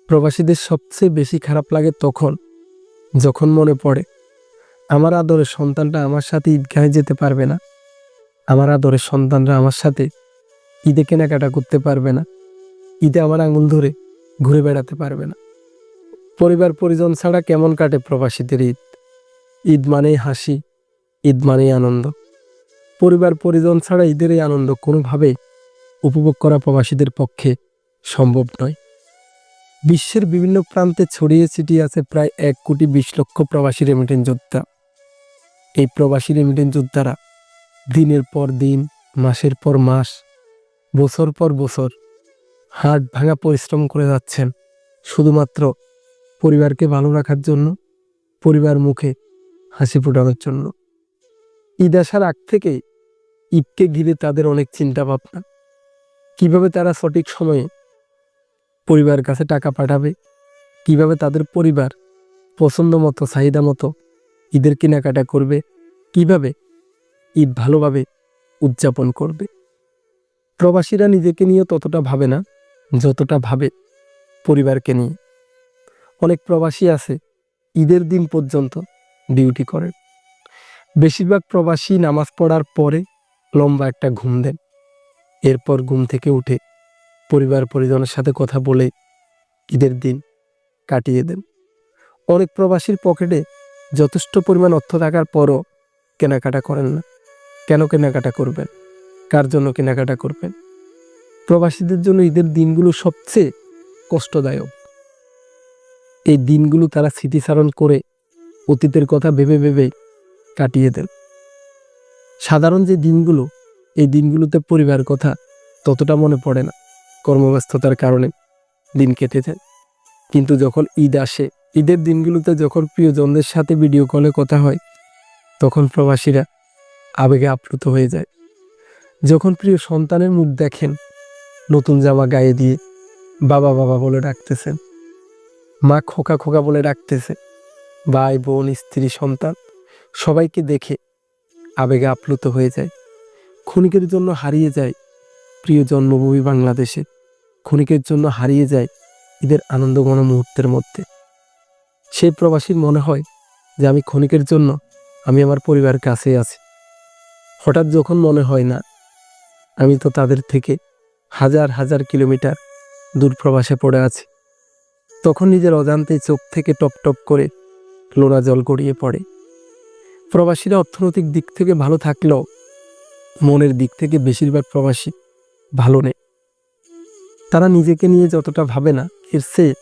প্রবাসীদের সবচেয়ে বেশি খারাপ লাগে তখন যখন মনে পড়ে আমার আদরের সন্তানটা আমার সাথে ঈদগাহে যেতে পারবে না, আমার আদরের সন্তানরা আমার সাথে ঈদে কেনাকাটা করতে পারবে না, ঈদে আমার আঙুল ধরে ঘুরে বেড়াতে পারবে না। পরিবার পরিজন ছাড়া কেমন কাটে প্রবাসীদের ঈদ? ঈদ মানেই হাসি, ঈদ মানেই আনন্দ। পরিবার পরিজন ছাড়া ঈদের এই আনন্দ কোনোভাবেই উপভোগ করা প্রবাসীদের পক্ষে সম্ভব নয়। বিশ্বের বিভিন্ন প্রান্তে ছড়িয়ে ছিটিয়ে আছে প্রায় 1,20,00,000 প্রবাসী রেমিটেন্স যোদ্ধা। এই প্রবাসী রেমিটেন্স যোদ্ধারা দিনের পর দিন, মাসের পর মাস, বছর পর বছর হাড় ভাঙা পরিশ্রম করে যাচ্ছেন শুধুমাত্র পরিবারকে ভালো রাখার জন্য, পরিবার মুখে হাসি ফোটানোর জন্য। ঈদ আসার আগ থেকেই ঈদকে ঘিরে তাদের অনেক চিন্তা ভাবনা। কিভাবে তারা সঠিক সময়ে পরিবারের কাছে টাকা পাঠাবে, কিভাবে তাদের পরিবার পছন্দ মতো, চাহিদা মতো ঈদের কেনাকাটা করবে, কিভাবে ঈদ ভালোভাবে উদযাপন করবে। প্রবাসীরা নিজেকে নিয়ে ততটা ভাবে না যতটা ভাবে পরিবারকে নিয়ে। অনেক প্রবাসী আছে ঈদের দিন পর্যন্ত ডিউটি করেন। বেশিরভাগ প্রবাসী নামাজ পড়ার পরে লম্বা একটা ঘুম দেন, এরপর ঘুম থেকে উঠে পরিবার পরিজনের সাথে কথা বলে ঈদের দিন কাটিয়ে দেন। অনেক প্রবাসীর পকেটে যথেষ্ট পরিমাণ অর্থ থাকার পরও কেনাকাটা করেন না। কেন কেনাকাটা করবেন? কার জন্য কেনাকাটা করবেন? প্রবাসীদের জন্য ঈদের দিনগুলো সবচেয়ে কষ্টদায়ক। এই দিনগুলো তারা স্মৃতিচারণ করে অতীতের কথা ভেবে ভেবে কাটিয়ে দেন। সাধারণ যে দিনগুলো, এই দিনগুলোতে পরিবারের কথা ততটা মনে পড়ে না, কর্মব্যস্ততার কারণে দিন কেটে যায়। কিন্তু যখন ঈদ আসে, ঈদের দিনগুলোতে যখন প্রিয়জনদের সাথে ভিডিও কলে কথা হয়, তখন প্রবাসীরা আবেগে আপ্লুত হয়ে যায়। যখন প্রিয় সন্তানের মুখ দেখেন, নতুন জামা গায়ে দিয়ে বাবা বাবা বলে ডাকতেছেন, মা খোকা খোকা বলে ডাকতেছে, ভাই বোন স্ত্রী সন্তান সবাইকে দেখে আবেগে আপ্লুত হয়ে যায়। ক্ষণিকের জন্য হারিয়ে যায় প্রিয় জন্মভূমি বাংলাদেশে, ক্ষণিকের জন্য হারিয়ে যায় ঈদের আনন্দঘন মুহূর্তের মধ্যে। সেই প্রবাসীর মনে হয় যে আমি ক্ষণিকের জন্য আমি আমার পরিবারের কাছে আছি। হঠাৎ যখন মনে হয় না, আমি তো তাদের থেকে হাজার হাজার কিলোমিটার দূর প্রবাসে পড়ে আছি, তখন নিজের অজান্তেই চোখ থেকে টপ টপ করে লোনা জল গড়িয়ে পড়ে। প্রবাসীরা অর্থনৈতিক দিক থেকে ভালো থাকলেও মনের দিক থেকে বেশিরভাগ প্রবাসী ভালো নেই। তারা নিজেকে নিয়ে যতটা ভাবে না, এর চেয়ে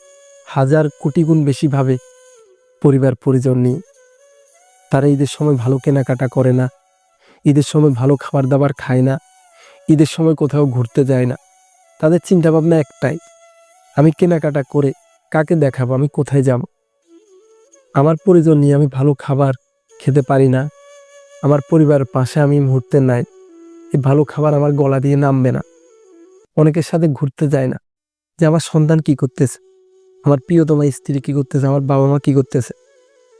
হাজার কোটি গুণ বেশি ভাবে পরিবার পরিজন নিয়ে। তারা ঈদের সময় ভালো কেনাকাটা করে না, ঈদের সময় ভালো খাবার দাবার খায় না, ঈদের সময় কোথাও ঘুরতে যায় না। তাদের চিন্তা ভাবনা একটাই, আমি কেনাকাটা করে কাকে দেখাবো, আমি কোথায় যাব? আমার পরিজন নিয়ে আমি ভালো খাবার খেতে পারি না, আমার পরিবারের পাশে আমি মুহূর্তে নাই, এই ভালো খাবার আমার গলা দিয়ে নামবে না। অনেকের সাথে ঘুরতে যায় না যে আমার সন্তান কি করতেছে, আমার প্রিয়তমা স্ত্রী কি করতেছে, আমার বাবা মা কি করতেছে।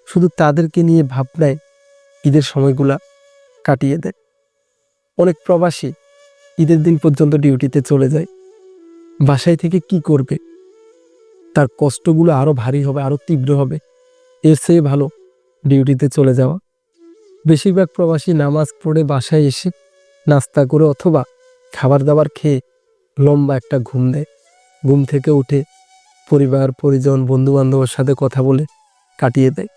শুধু তাদেরকে নিয়ে ভাবনায় ঈদের সময়গুলা কাটিয়ে দেয়। অনেক প্রবাসী ঈদের দিন পর্যন্ত ডিউটিতে চলে যায়। বাসায় থেকে কি করবে? তার কষ্টগুলো আরো ভারী হবে, আরো তীব্র হবে। এর চেয়ে ভালো ডিউটিতে চলে যাওয়া। বেশিরভাগ প্রবাসী নামাজ পড়ে বাসায় এসে নাস্তা করে অথবা খাবার দাবার খেয়ে লম্বা একটা ঘুম দেয়। ঘুম থেকে উঠে পরিবার পরিজন বন্ধু বান্ধবের সাথে কথা বলে কাটিয়ে দেয়।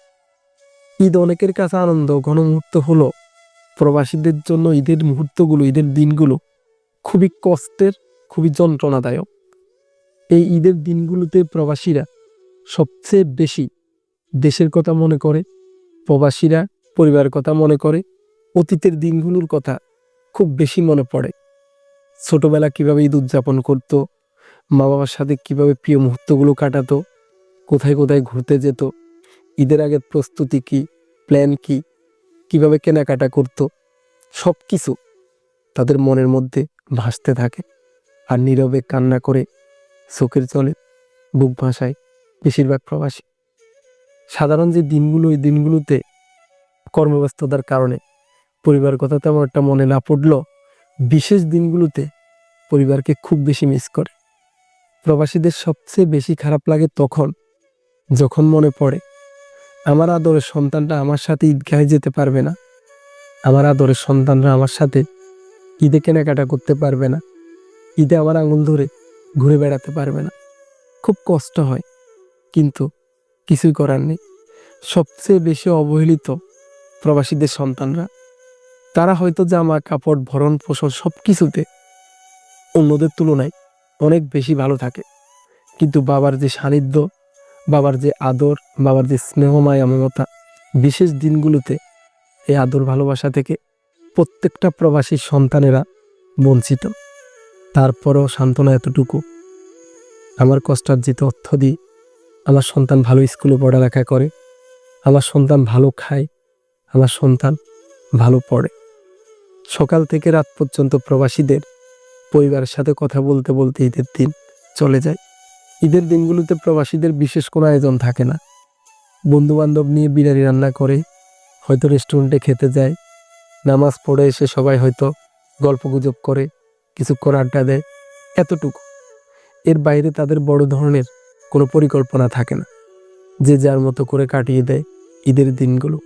ঈদ অনেকের কাছে আনন্দ ঘন মুহূর্ত হলো, প্রবাসীদের জন্য ঈদের মুহূর্তগুলো, ঈদের দিনগুলো খুবই কষ্টের, খুবই যন্ত্রণাদায়ক। এই ঈদের দিনগুলোতে প্রবাসীরা সবচেয়ে বেশি দেশের কথা মনে করে, প্রবাসীরা পরিবারের কথা মনে করে, অতীতের দিনগুলোর কথা খুব বেশি মনে পড়ে। ছোটবেলা কিভাবে ঈদ উদযাপন করতো, মা বাবার সাথে কিভাবে প্রিয় মুহূর্তগুলো কাটাতো, কোথায় কোথায় ঘুরতে যেত, ঈদের আগের প্রস্তুতি কি, প্ল্যান কি, কিভাবে কেনাকাটা করতো, সব কিছু তাদের মনের মধ্যে ভাসতে থাকে। আর নীরবে কান্না করে চোখের জলে বুক ভাসায় বেশিরভাগ প্রবাসী। সাধারণ যে দিনগুলো, এই দিনগুলোতে কর্মব্যস্ততার কারণে পরিবারের কথা তেমন একটা মনে না পড়লেও বিশেষ দিনগুলোতে পরিবারকে খুব বেশি মিস করে। প্রবাসীদের সবচেয়ে বেশি খারাপ লাগে তখন যখন মনে পড়ে আমার আদরের সন্তানটা আমার সাথে ঈদগাহে যেতে পারবে না, আমার আদরের সন্তানরা আমার সাথে ঈদে কেনাকাটা করতে পারবে না, ঈদে আমার আঙুল ধরে ঘুরে বেড়াতে পারবে না। খুব কষ্ট হয়, কিন্তু কিছুই করার নেই। সবচেয়ে বেশি অবহেলিত প্রবাসীদের সন্তানরা। তারা হয়তো জামা কাপড় ভরণ পোষণ সব কিছুতে অন্যদের তুলনায় অনেক বেশি ভালো থাকে, কিন্তু বাবার যে সান্নিধ্য, বাবার যে আদর, বাবার যে স্নেহ মায়া মমতা, বিশেষ দিনগুলোতে এই আদর ভালোবাসা থেকে প্রত্যেকটা প্রবাসী সন্তানেরা বঞ্চিত। তারপরও সান্ত্বনা এতটুকু, আমার কষ্টার্জিত অর্থ দিয়ে আমার সন্তান ভালো স্কুলে পড়ালেখা করে, আমার সন্তান ভালো খায়, আমার সন্তান ভালো পড়ে। সকাল থেকে রাত পর্যন্ত প্রবাসীদের পরিবারের সাথে কথা বলতে বলতে ঈদের দিন চলে যায়। ঈদের দিনগুলোতে প্রবাসীদের বিশেষ কোনো আয়োজন থাকে না। বন্ধুবান্ধব নিয়ে বিরিয়ানি রান্না করে হয়তো রেস্টুরেন্টে খেতে যায়, নামাজ পড়ে এসে সবাই হয়তো গল্পগুজব করে, কিছুক্ষণ আড্ডা দেয়, এতটুকু। এর বাইরে তাদের বড় ধরনের কোনো পরিকল্পনা থাকে না। যে যার মতো করে কাটিয়ে দেয় ঈদের দিনগুলো।